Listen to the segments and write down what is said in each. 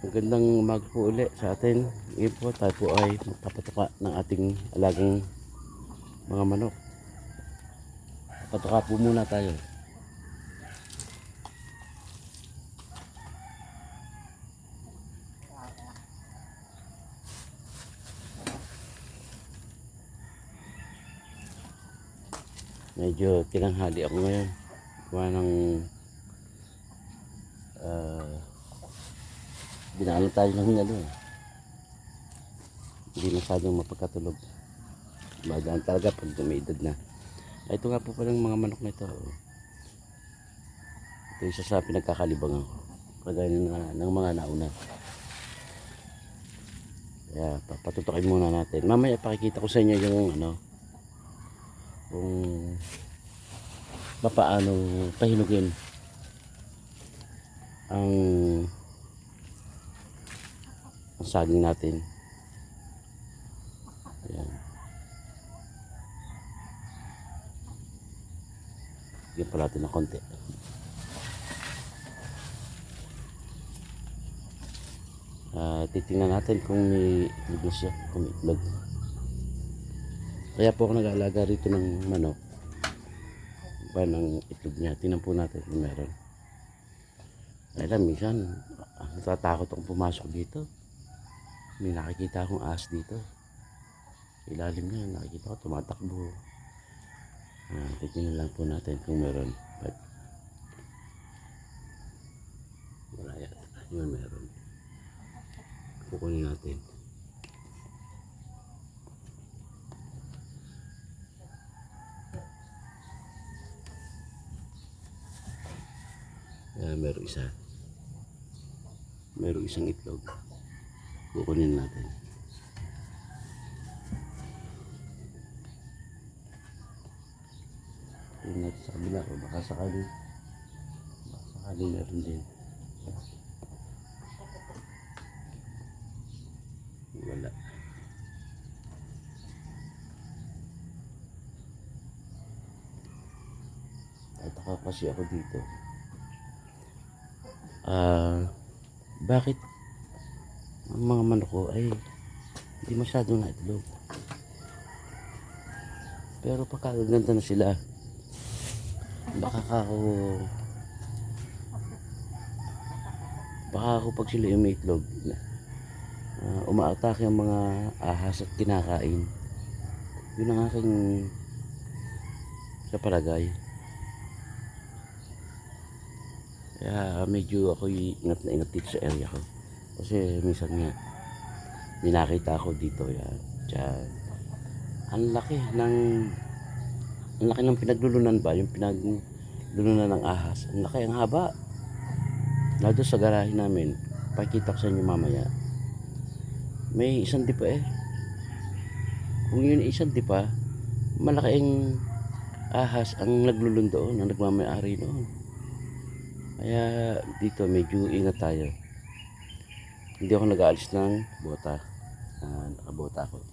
Magandang umaga po uli sa atin. Ngayon po tayo po ay magpapatuka ng ating alagang mga manok. Patuka po muna tayo. Medyo tinanghali ako ngayon. Gawa ng dinaanan tayo ng hindi masyadong mapagkatulog. Magaan talaga pag may edad na. Ito nga po palang mga manok na ito. Ito isa sa pinagkakalibangan ko. Kagaya ng mga nauna. Kaya patutukin muna natin. Mamaya pakikita ko sa inyo yung kung paano pahinugin ang saging natin. Ayan. Bigyan pa natin ng konti. Titingnan natin kung may itlog siya, kung may itlog. Kaya po ako nag-aalaga rito ng manok ba ng itlog niya. Tingnan po natin kung meron. Kaya minsan natatakot akong pumasok dito. May nakikita akong ahas dito. Ilalim niya, nakikita ko tumatakbo. Titingnan lang po natin kung meron. But wala yata. Yun, meron. Kukunin natin. Meron isa. Meron isang itlog. Kukunin natin. Tingnan natin sa kabila ko. Baka sakali meron din. Wala. Tataka kasi ako dito. Bakit ang mga manok ko ay hindi masyadong na itlog? Pero pagkaganda na sila, baka ako pag sila yung may itlog, umaatake ang mga ahas at kinakain. Yun ang aking sa palagay. Kaya medyo ako ingat na ingat dito sa area ko. Kasi minsan nga nakita ako dito yan. Diyan. Ang laki ng pinaglulunan ba? Yung pinaglulunan ng ahas. Ang laki, ang haba. Lalo sa garahe namin. Pakita ko sa inyo mamaya. May isang dipa eh. Kung yun isang dipa, malaking ahas ang naglulun doon, ang nagmamayari doon. Kaya dito medyo ingat tayo. Hindi ako nag-aalis ng bota. Nakabota ako.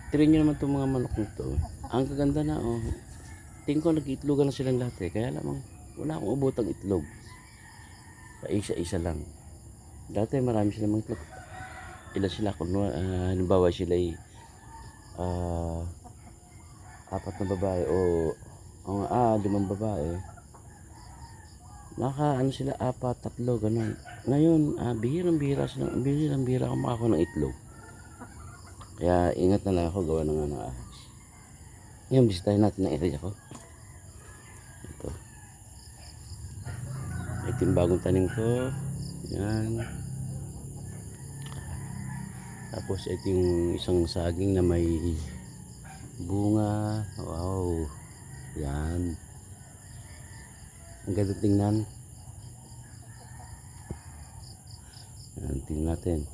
Tignan nyo naman itong mga manok nito. Ang kaganda na tingin ko nag-iitlogan na silang lahat eh. Kaya lamang wala akong ubotang itlog. Isa-isa lang. Dati marami silang mga itlog. Ilan sila? Kung halimbawa sila ay 4 na babae o 5 babae. Sila 4, 3, ganun. Ngayon, bihirang-bihira ako makakuha ng itlog. Kaya ingat na lang ako gawa ng ahas. Ngayon, bisitahin natin ang area ko. Ito yung bagong tanim ko. Yan. Tapos ito yung isang saging na may bunga. Wow. Yan. Ang ganda tingnan. Yan, tingnan natin.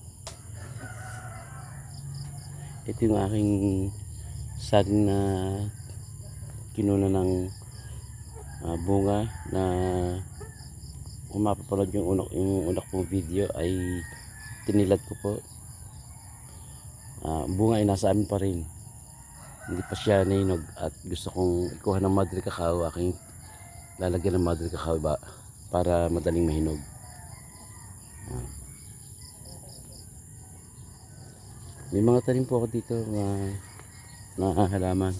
Ito yung aking saging na kinuna ng bunga na kung mapapanood yung unak kong video ay tinilad ko po. Bunga ay nasa amin pa rin. Hindi pa siya nainog at gusto kong ikuha ng madre cacao. Aking lalagyan ng madre cacao para madaling mahinog. Ah. May mga tanim po ako dito na halaman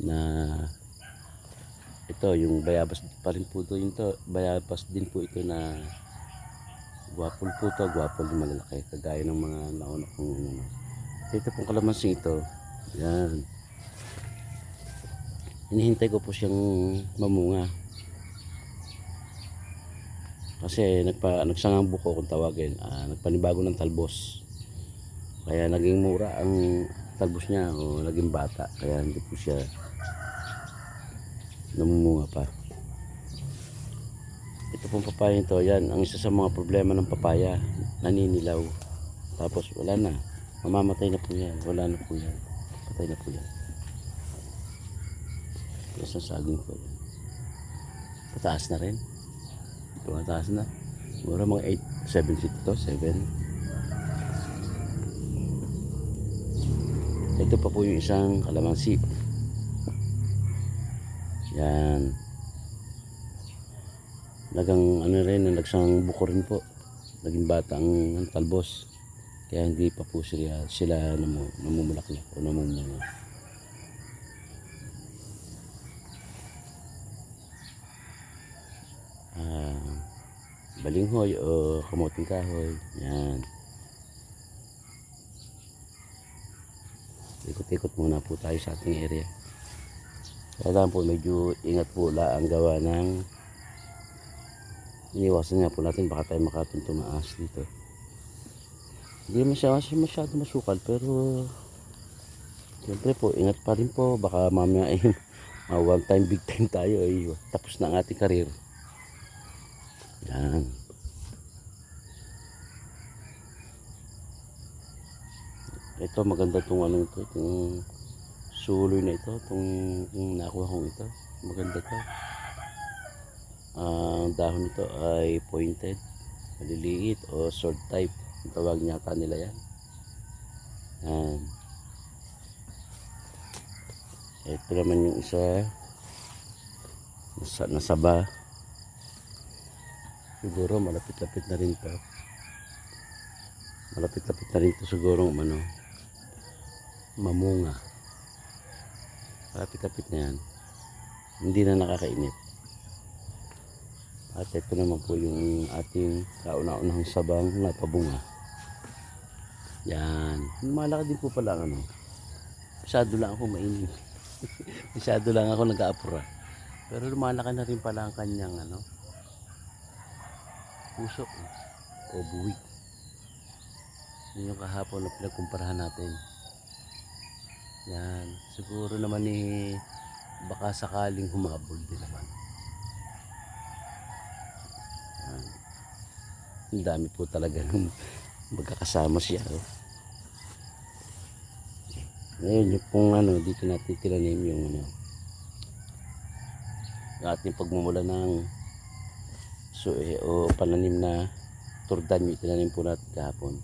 na ito yung bayabas pa rin po ito, bayabas din po ito na gwapol po to, gwapol na malalaki kagaya ng mga nauna kong ano. Ito pong kalamansi ito, yan, hinihintay ko po siyang mamunga kasi nagsangang buko kung tawagin, nagpanibago ng talbos kaya naging mura ang talbos niya o naging bata kaya hindi po siya namumunga pa. Ito pong papaya ito, yan ang isa sa mga problema ng papaya, naninilaw tapos wala na, mamamatay na po yan, wala na po yan, patay na po yan. Yes, ang saging po yan, pataas na rin, pataas na siguro mga 8, 7 feet to, 7. Ito pa po yung isang kalamansi, yan, nagang ano rin, nagsang buko rin po, naging bata ang talbos kaya hindi pa po sila namumulaklak o namumunga. Balinghoy o kamuting kahoy, yan, ikot-ikot muna po tayo sa ating area. Kailangan po medyo ingat po ang gawa ng iniwasan nga po natin baka tayo makatumaas dito. Hindi masyado masukal pero siyempre po ingat pa rin po baka mamaya one time big time tayo ay tapos na ang ating karir. Yan, ito maganda itong ano ito, itong suloy na ito, itong nakuha kong ito, maganda to. Ang dahon nito ay pointed, maliliit o sword type ang tawag yata nila yan. Yan, ito naman yung isa nasaba, siguro malapit-lapit na rin to, malapit-lapit na rin to siguro mamunga, malapit-lapit na yan, hindi na nakakainit. At ito naman po yung ating kauna-unahang sabang na pabunga. Yan, malaki din po pala masyado lang ako mainit masyado lang ako nag-aapura pero lumalaki na rin pala ang kanyang puso o buwig. Yun yung kahapon na pinagkumparahan natin. Yan, siguro naman baka sakaling humabol din naman. Yan, ang dami po talaga ng magkakasama siya. Ngayon yung pong dito natin tinanim yung ating pagmumula ng o pananim na turdan, yung tinanim po natin kahapon.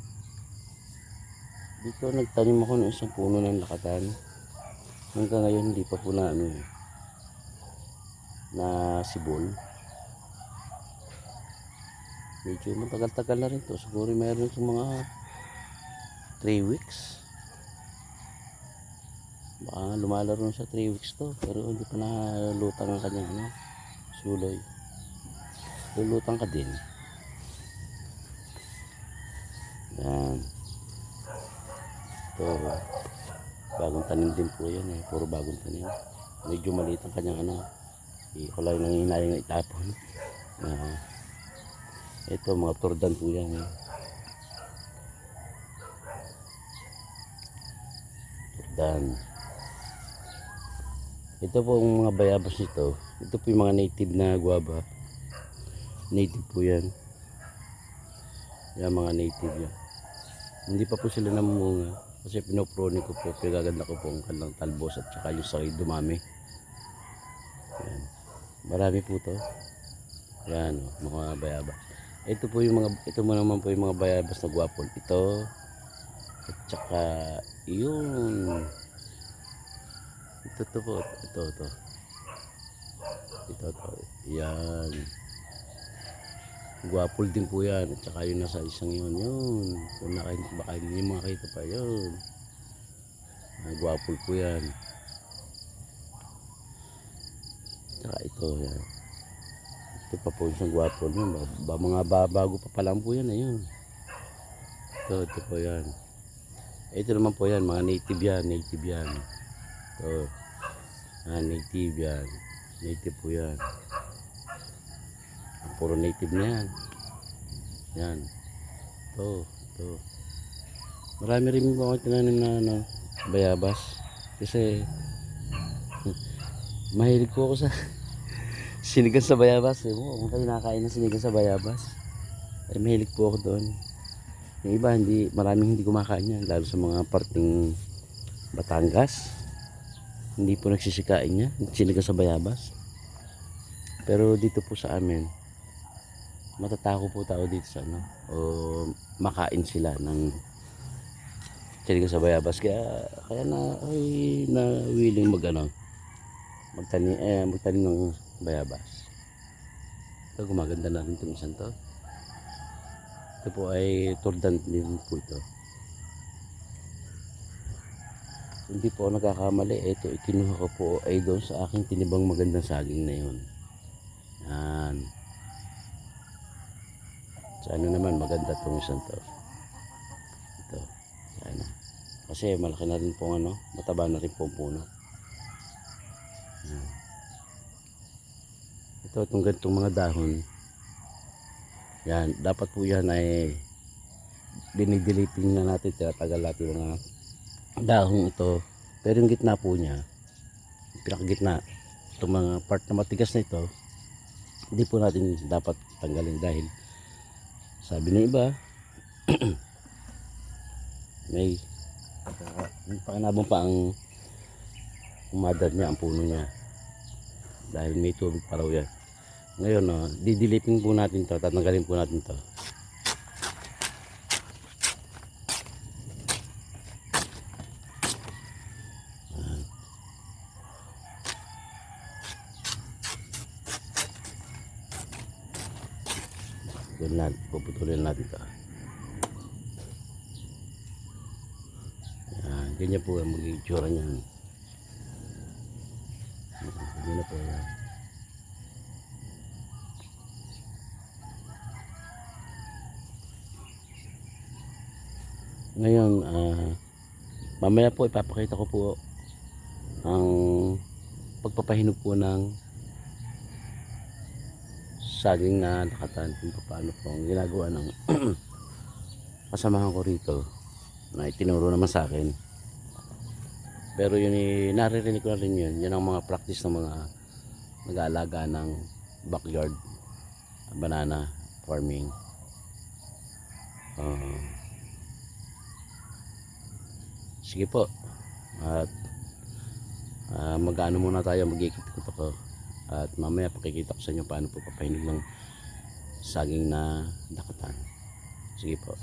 Dito nagtanim ako ng isang puno ng lakatan. Hanggang ngayon hindi pa po na sibol. Medyo matagal-tagal na rin to. Siguro mayroon sa mga 3 weeks. Baka lumalaro sa 3 weeks to. Pero hindi pa nalutang ang kanyang suloy. Lulutang ka din. Yan. Ito, bagong tanim din po yan puro bagong tanim. Medyo maliit ang kanyang hindi ko lang nanginayang itapon. Ito mga turdan po yan turdan. Ito po ang mga bayabas nito. Ito po yung mga native na guava. Native po yan. Yan mga native yan. Hindi pa po sila namunga kasi pinoprone ko po, pinagaganda ko po ang kanilang talbos at saka yung sakit dumami. Yan, marami po to. Yan mga bayabas. Ito mo naman po yung mga bayabas na guwapol. Ito at saka yun, ito po, ito yan, Guwapol din po yan. At saka yung nasa isang yun. Kung baka hindi makita pa yun. Guwapol po yan. Saka ito yan. Ito pa po isang guwapol yun. Mga bago pa lang po yan. Ayun. Ito po yan. Ito naman po yan. Mga native yan. Native yan. Ito. Native yan. Native po yan. Puro native na yan. Yan. Ito. Marami rin po ako tinanim na bayabas. Kasi mahilig po ako sa sinigang sa bayabas. Kung kayo nakakain ng sinigang sa bayabas, ay mahilig po ako doon. Yung iba, maraming hindi kumakain yan. Lalo sa mga parting Batangas. Hindi po nagsisikain niya. Sinigang sa bayabas. Pero dito po sa amin, matatako po tao dito sa o makain sila ng sinigang sa bayabas. Kaya na willing magtanim ng bayabas. Ito, gumaganda na rin itong isang to. Ito po ay turdan din po ito. Hindi po ako nagkakamali. Ito ikinuha ko po ay doon sa aking tinibang magandang saging na yun. Yan. Sana naman maganda itong isang to. Ito. Sana. Kasi malaki na rin po mataba na rin po puno. Yan. Ito, itong ganitong mga dahon. Yan. Dapat po yan ay dinidilipin na natin. Tinatagal natin mga dahon ito. Pero yung gitna po niya, pinakagitna, itong mga part na matigas na ito, hindi po natin dapat tanggalin dahil sabi ng iba may pakinabang pa ang mother niya, ang puno niya, dahil may tubig pa raw yan. Ngayon didilipin po natin to, tatanggalin po natin to. Puputulin natin ito. Yan, ganyan po ang magiging itsura niyan. Ganyan na po yan. Ngayon, mamaya po ipapakita ko po ang pagpapahinog po ng saging na nakatan, kung paano po ang ginagawa ng kasamahan ko rito na itinuro naman sa akin. Pero yun, naririnig ko na rin yun. Yan ang mga practice ng mga nag-aalaga ng backyard banana farming. Sige po, at mag-ano muna tayo, mag-ikot-ikot ako. At mamaya pakikita ko sa inyo paano po papahinog ng saging na dakatan. Sige po.